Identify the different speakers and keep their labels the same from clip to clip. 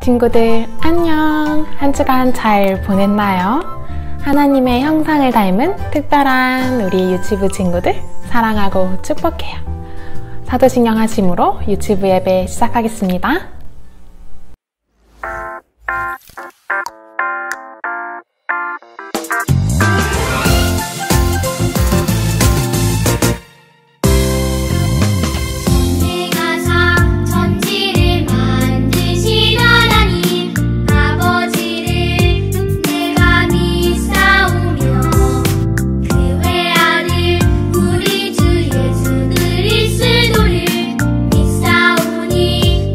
Speaker 1: 친구들 안녕! 한 주간 잘 보냈나요? 하나님의 형상을 닮은 특별한 우리 유치부 친구들 사랑하고 축복해요. 사도신경 하심으로 유치부 예배 시작하겠습니다.
Speaker 2: 우리 주 예수 그리스도를 믿사오니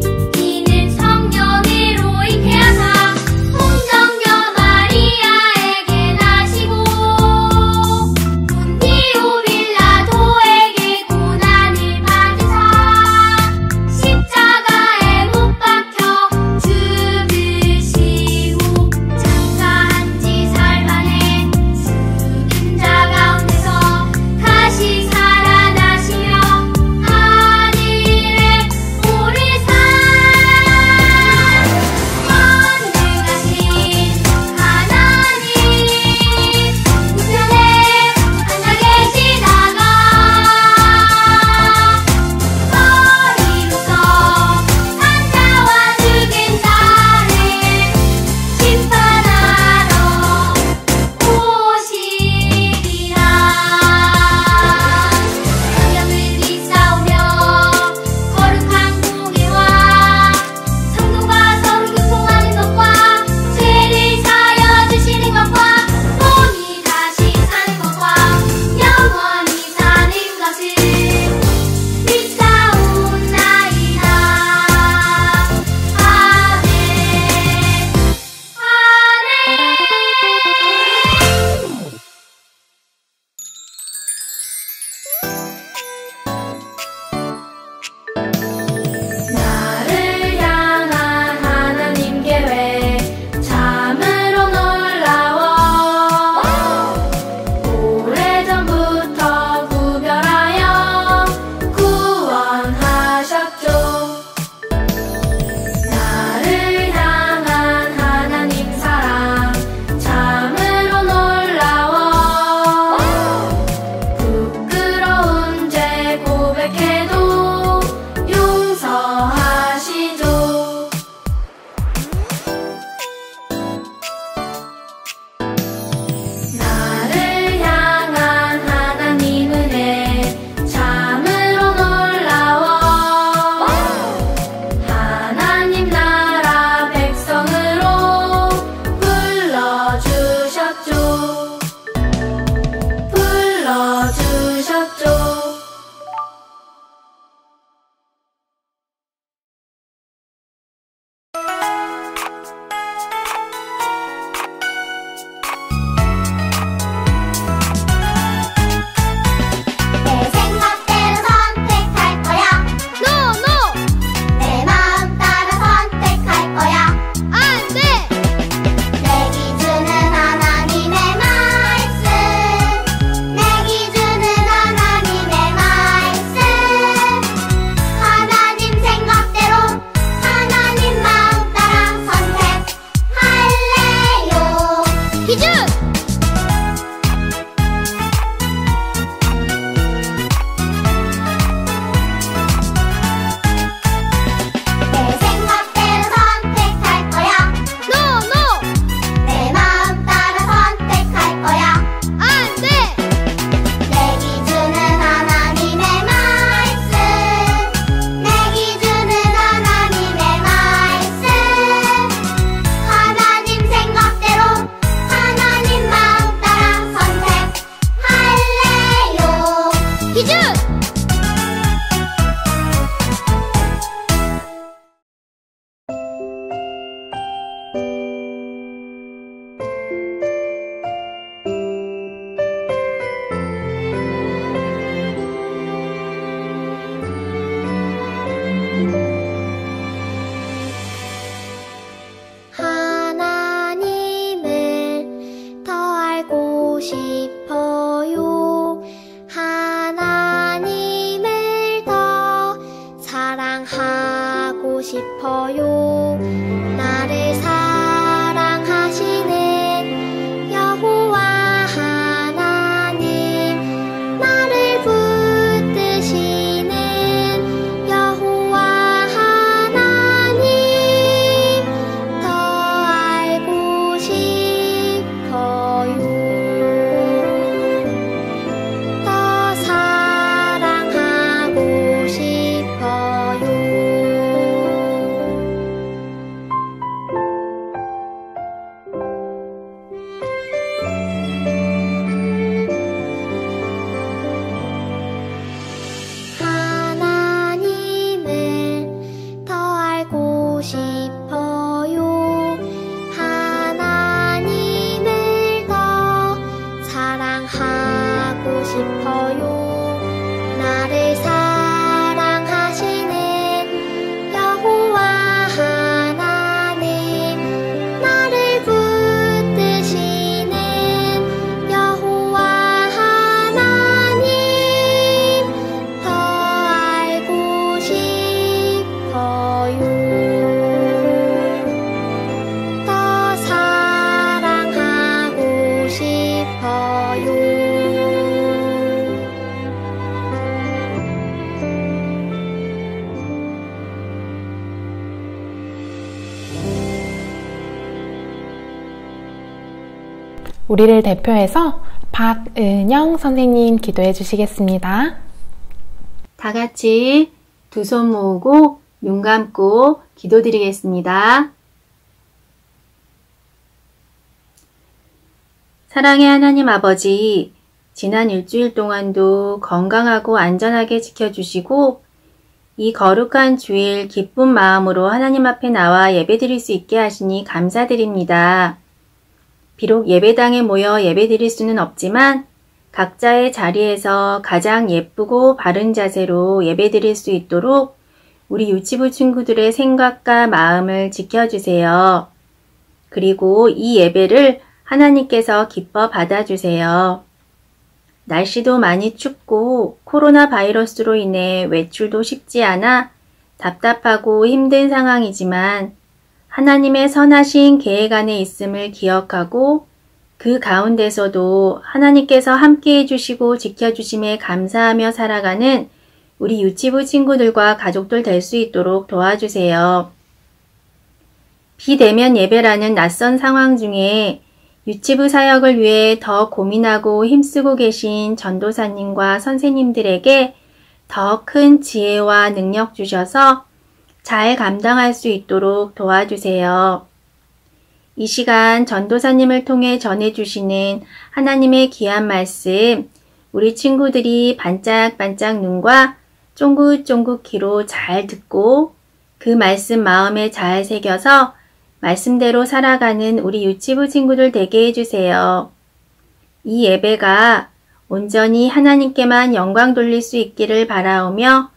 Speaker 1: 우리를 대표해서 박은영 선생님 기도해 주시겠습니다.
Speaker 2: 다 같이 두 손 모으고 눈 감고 기도드리겠습니다. 사랑의 하나님 아버지, 지난 일주일 동안도 건강하고 안전하게 지켜주시고 이 거룩한 주일 기쁜 마음으로 하나님 앞에 나와 예배드릴 수 있게 하시니 감사드립니다. 비록 예배당에 모여 예배드릴 수는 없지만 각자의 자리에서 가장 예쁘고 바른 자세로 예배드릴 수 있도록 우리 유치부 친구들의 생각과 마음을 지켜주세요. 그리고 이 예배를 하나님께서 기뻐 받아주세요. 날씨도 많이 춥고 코로나 바이러스로 인해 외출도 쉽지 않아 답답하고 힘든 상황이지만 하나님의 선하신 계획 안에 있음을 기억하고 그 가운데서도 하나님께서 함께 해주시고 지켜주심에 감사하며 살아가는 우리 유치부 친구들과 가족들 될 수 있도록 도와주세요. 비대면 예배라는 낯선 상황 중에 유치부 사역을 위해 더 고민하고 힘쓰고 계신 전도사님과 선생님들에게 더 큰 지혜와 능력 주셔서 잘 감당할 수 있도록 도와주세요. 이 시간 전도사님을 통해 전해주시는 하나님의 귀한 말씀, 우리 친구들이 반짝반짝 눈과 쫑긋쫑긋 귀로 잘 듣고 그 말씀 마음에 잘 새겨서 말씀대로 살아가는 우리 유치부 친구들 되게 해주세요. 이 예배가 온전히 하나님께만 영광 돌릴 수 있기를 바라오며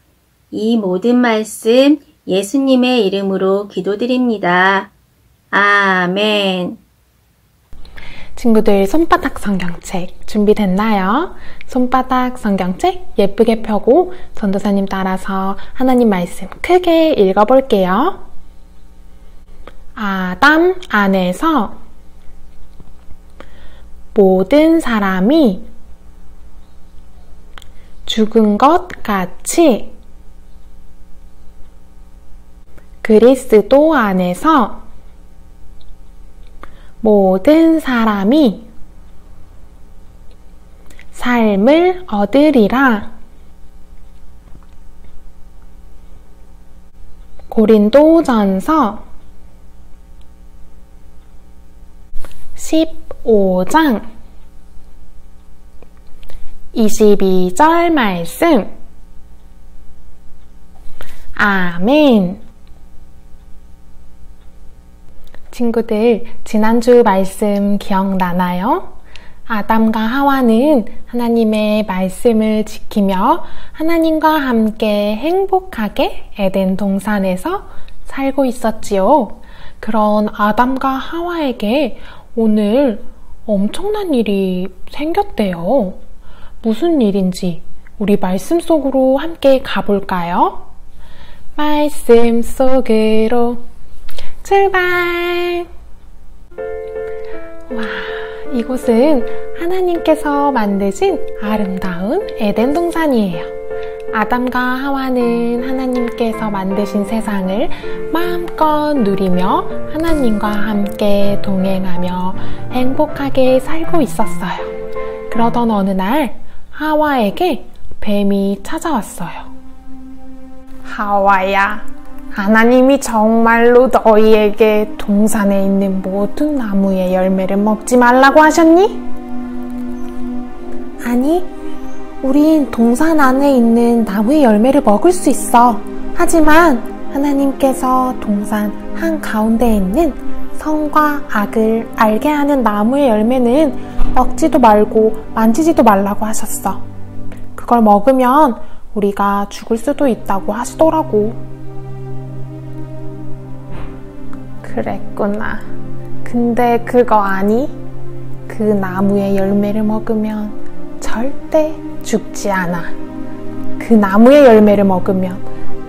Speaker 2: 이 모든 말씀 예수님의 이름으로 기도드립니다. 아멘.
Speaker 1: 친구들 손바닥 성경책 준비됐나요? 손바닥 성경책 예쁘게 펴고 전도사님 따라서 하나님 말씀 크게 읽어볼게요. 아담 안에서 모든 사람이 죽은 것 같이 그리스도 안에서 모든 사람이 삶을 얻으리라. 고린도전서 15장 22절 말씀. 아멘. 친구들, 지난주 말씀 기억나나요? 아담과 하와는 하나님의 말씀을 지키며 하나님과 함께 행복하게 에덴 동산에서 살고 있었지요. 그런 아담과 하와에게 오늘 엄청난 일이 생겼대요. 무슨 일인지 우리 말씀 속으로 함께 가볼까요? 말씀 속으로 출발! 와, 이곳은 하나님께서 만드신 아름다운 에덴 동산이에요. 아담과 하와는 하나님께서 만드신 세상을 마음껏 누리며 하나님과 함께 동행하며 행복하게 살고 있었어요. 그러던 어느 날 하와에게 뱀이 찾아왔어요. 하와야, 하나님이 정말로 너희에게 동산에 있는 모든 나무의 열매를 먹지 말라고 하셨니? 아니, 우린 동산 안에 있는 나무의 열매를 먹을 수 있어. 하지만 하나님께서 동산 한가운데에 있는 선과 악을 알게 하는 나무의 열매는 먹지도 말고 만지지도 말라고 하셨어. 그걸 먹으면 우리가 죽을 수도 있다고 하시더라고. 그랬구나. 근데 그거 아니? 그 나무의 열매를 먹으면 절대 죽지 않아. 그 나무의 열매를 먹으면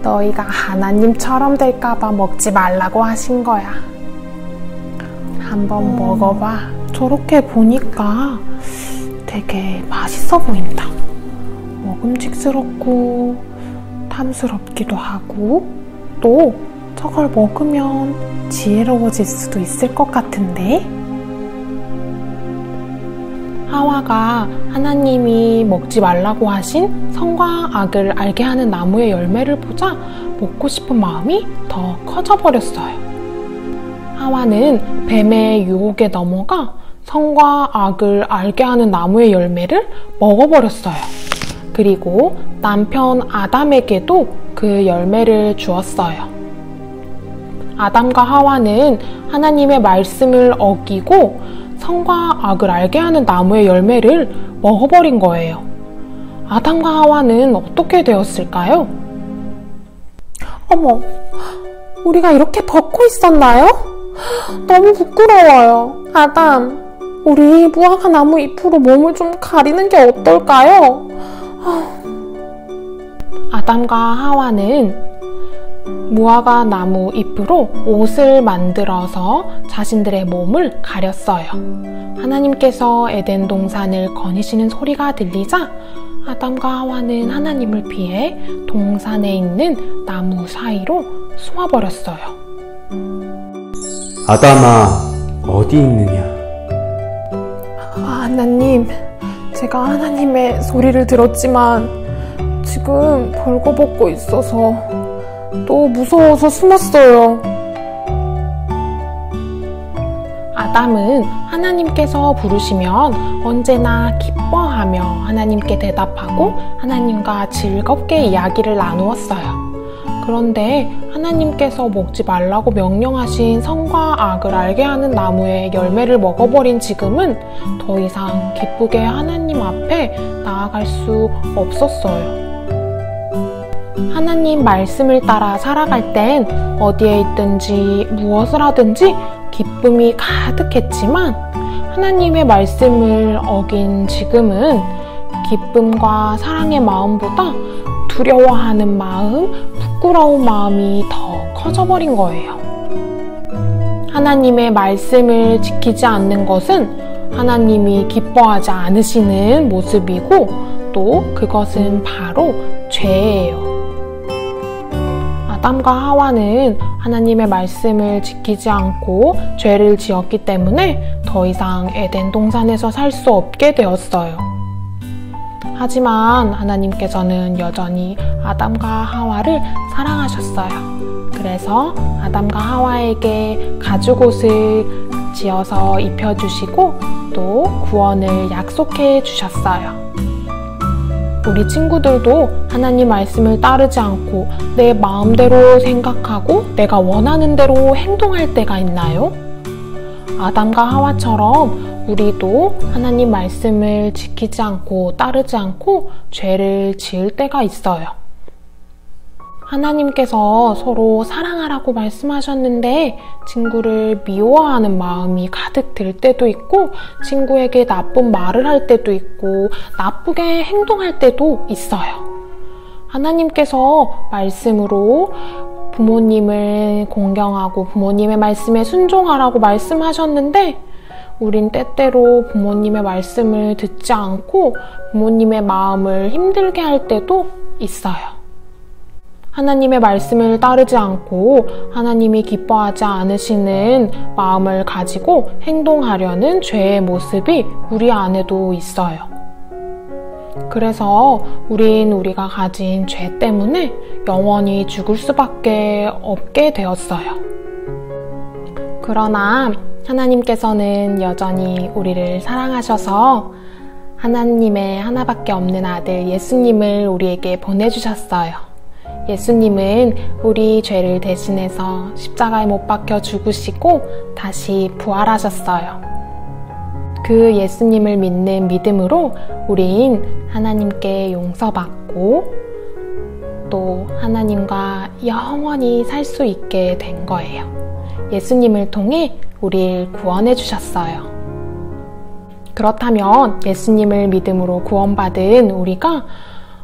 Speaker 1: 너희가 하나님처럼 될까봐 먹지 말라고 하신 거야. 한번 먹어봐. 저렇게 보니까 되게 맛있어 보인다. 먹음직스럽고 탐스럽기도 하고 또 저걸 먹으면 지혜로워질 수도 있을 것 같은데? 하와가 하나님이 먹지 말라고 하신 선과 악을 알게 하는 나무의 열매를 보자 먹고 싶은 마음이 더 커져버렸어요. 하와는 뱀의 유혹에 넘어가 선과 악을 알게 하는 나무의 열매를 먹어버렸어요. 그리고 남편 아담에게도 그 열매를 주었어요. 아담과 하와는 하나님의 말씀을 어기고 선과 악을 알게 하는 나무의 열매를 먹어버린 거예요. 아담과 하와는 어떻게 되었을까요? 어머, 우리가 이렇게 벗고 있었나요? 너무 부끄러워요. 아담, 우리 무화과 나무 잎으로 몸을 좀 가리는 게 어떨까요? 아담과 하와는 무화과 나무 잎으로 옷을 만들어서 자신들의 몸을 가렸어요. 하나님께서 에덴 동산을 거니시는 소리가 들리자 아담과 하와는 하나님을 피해 동산에 있는 나무 사이로 숨어버렸어요.
Speaker 3: 아담아, 어디 있느냐?
Speaker 1: 하나님, 제가 하나님의 소리를 들었지만 지금 벌거벗고 있어서 또 무서워서 숨었어요. 아담은 하나님께서 부르시면 언제나 기뻐하며 하나님께 대답하고 하나님과 즐겁게 이야기를 나누었어요. 그런데 하나님께서 먹지 말라고 명령하신 선과 악을 알게 하는 나무의 열매를 먹어버린 지금은 더 이상 기쁘게 하나님 앞에 나아갈 수 없었어요. 하나님 말씀을 따라 살아갈 땐 어디에 있든지 무엇을 하든지 기쁨이 가득했지만 하나님의 말씀을 어긴 지금은 기쁨과 사랑의 마음보다 두려워하는 마음, 부끄러운 마음이 더 커져버린 거예요. 하나님의 말씀을 지키지 않는 것은 하나님이 기뻐하지 않으시는 모습이고 또 그것은 바로 죄예요. 아담과 하와는 하나님의 말씀을 지키지 않고 죄를 지었기 때문에 더 이상 에덴 동산에서 살 수 없게 되었어요. 하지만 하나님께서는 여전히 아담과 하와를 사랑하셨어요. 그래서 아담과 하와에게 가죽옷을 지어서 입혀주시고 또 구원을 약속해 주셨어요. 우리 친구들도 하나님 말씀을 따르지 않고 내 마음대로 생각하고 내가 원하는 대로 행동할 때가 있나요? 아담과 하와처럼 우리도 하나님 말씀을 지키지 않고 따르지 않고 죄를 지을 때가 있어요. 하나님께서 서로 사랑하라고 말씀하셨는데 친구를 미워하는 마음이 가득 들 때도 있고 친구에게 나쁜 말을 할 때도 있고 나쁘게 행동할 때도 있어요. 하나님께서 말씀으로 부모님을 공경하고 부모님의 말씀에 순종하라고 말씀하셨는데 우린 때때로 부모님의 말씀을 듣지 않고 부모님의 마음을 힘들게 할 때도 있어요. 하나님의 말씀을 따르지 않고 하나님이 기뻐하지 않으시는 마음을 가지고 행동하려는 죄의 모습이 우리 안에도 있어요. 그래서 우린 우리가 가진 죄 때문에 영원히 죽을 수밖에 없게 되었어요. 그러나 하나님께서는 여전히 우리를 사랑하셔서 하나님의 하나밖에 없는 아들 예수님을 우리에게 보내주셨어요. 예수님은 우리 죄를 대신해서 십자가에 못 박혀 죽으시고 다시 부활하셨어요. 그 예수님을 믿는 믿음으로 우린 하나님께 용서받고 또 하나님과 영원히 살 수 있게 된 거예요. 예수님을 통해 우리를 구원해 주셨어요. 그렇다면 예수님을 믿음으로 구원받은 우리가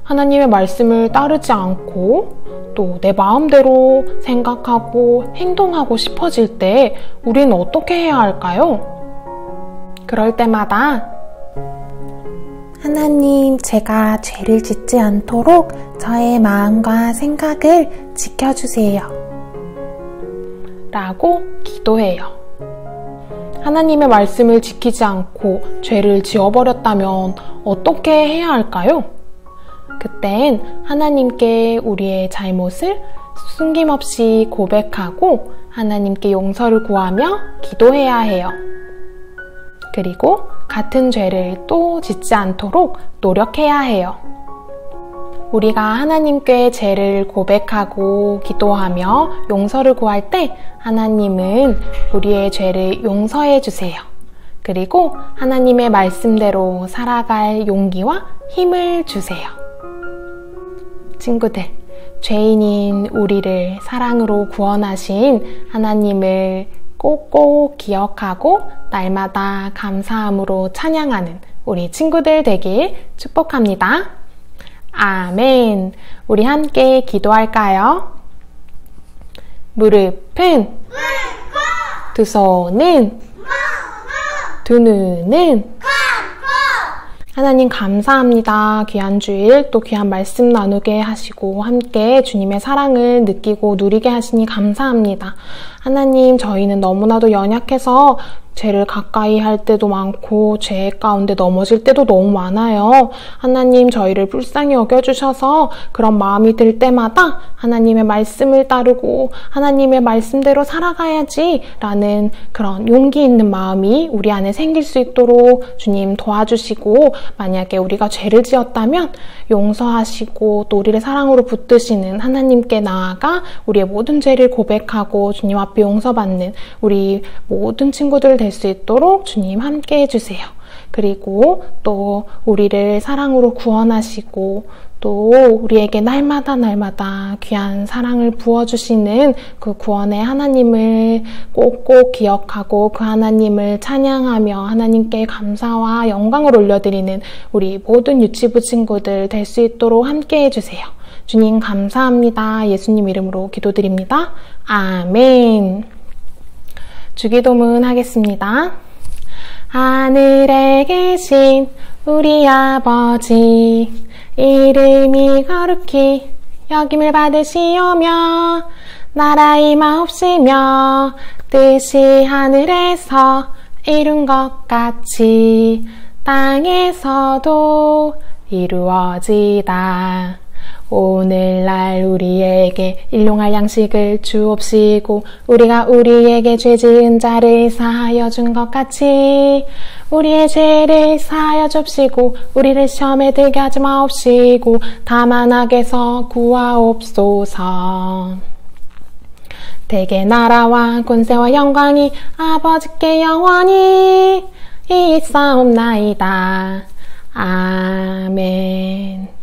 Speaker 1: 하나님의 말씀을 따르지 않고 또 내 마음대로 생각하고 행동하고 싶어질 때 우리는 어떻게 해야 할까요? 그럴 때마다
Speaker 4: 하나님, 제가 죄를 짓지 않도록 저의 마음과 생각을 지켜주세요.
Speaker 1: 라고 기도해요. 하나님의 말씀을 지키지 않고 죄를 지어버렸다면 어떻게 해야 할까요? 그땐 하나님께 우리의 잘못을 숨김없이 고백하고 하나님께 용서를 구하며 기도해야 해요. 그리고 같은 죄를 또 짓지 않도록 노력해야 해요. 우리가 하나님께 죄를 고백하고 기도하며 용서를 구할 때 하나님은 우리의 죄를 용서해 주세요. 그리고 하나님의 말씀대로 살아갈 용기와 힘을 주세요. 친구들, 죄인인 우리를 사랑으로 구원하신 하나님을 꼭꼭 기억하고 날마다 감사함으로 찬양하는 우리 친구들 되길 축복합니다. 아멘. 우리 함께 기도할까요? 무릎은 두 손은 두 눈은 하나님 감사합니다. 귀한 주일 또 귀한 말씀 나누게 하시고 함께 주님의 사랑을 느끼고 누리게 하시니 감사합니다. 하나님, 저희는 너무나도 연약해서 죄를 가까이 할 때도 많고 죄 가운데 넘어질 때도 너무 많아요. 하나님, 저희를 불쌍히 여겨주셔서 그런 마음이 들 때마다 하나님의 말씀을 따르고 하나님의 말씀대로 살아가야지 라는 그런 용기 있는 마음이 우리 안에 생길 수 있도록 주님 도와주시고, 만약에 우리가 죄를 지었다면 용서하시고 또 우리를 사랑으로 붙드시는 하나님께 나아가 우리의 모든 죄를 고백하고 주님 앞에 용서받는 우리 모든 친구들 될 수 있도록 주님 함께 해주세요. 그리고 또 우리를 사랑으로 구원하시고 또 우리에게 날마다 귀한 사랑을 부어주시는 그 구원의 하나님을 꼭꼭 기억하고 그 하나님을 찬양하며 하나님께 감사와 영광을 올려드리는 우리 모든 유치부 친구들 될 수 있도록 함께 해주세요. 주님 감사합니다. 예수님 이름으로 기도드립니다. 아멘. 주기도문 하겠습니다. 하늘에 계신 우리 아버지, 이름이 거룩히 여김을 받으시오며 나라 임하옵시며 뜻이 하늘에서 이룬 것 같이 땅에서도 이루어지다. 오늘날 우리에게 일용할 양식을 주옵시고 우리가 우리에게 죄 지은 자를 사하여 준 것 같이 우리의 죄를 사하여 줍시고 우리를 시험에 들게 하지 마옵시고 다만 악에서 구하옵소서. 대개 나라와 권세와 영광이 아버지께 영원히 있사옵나이다. 아멘.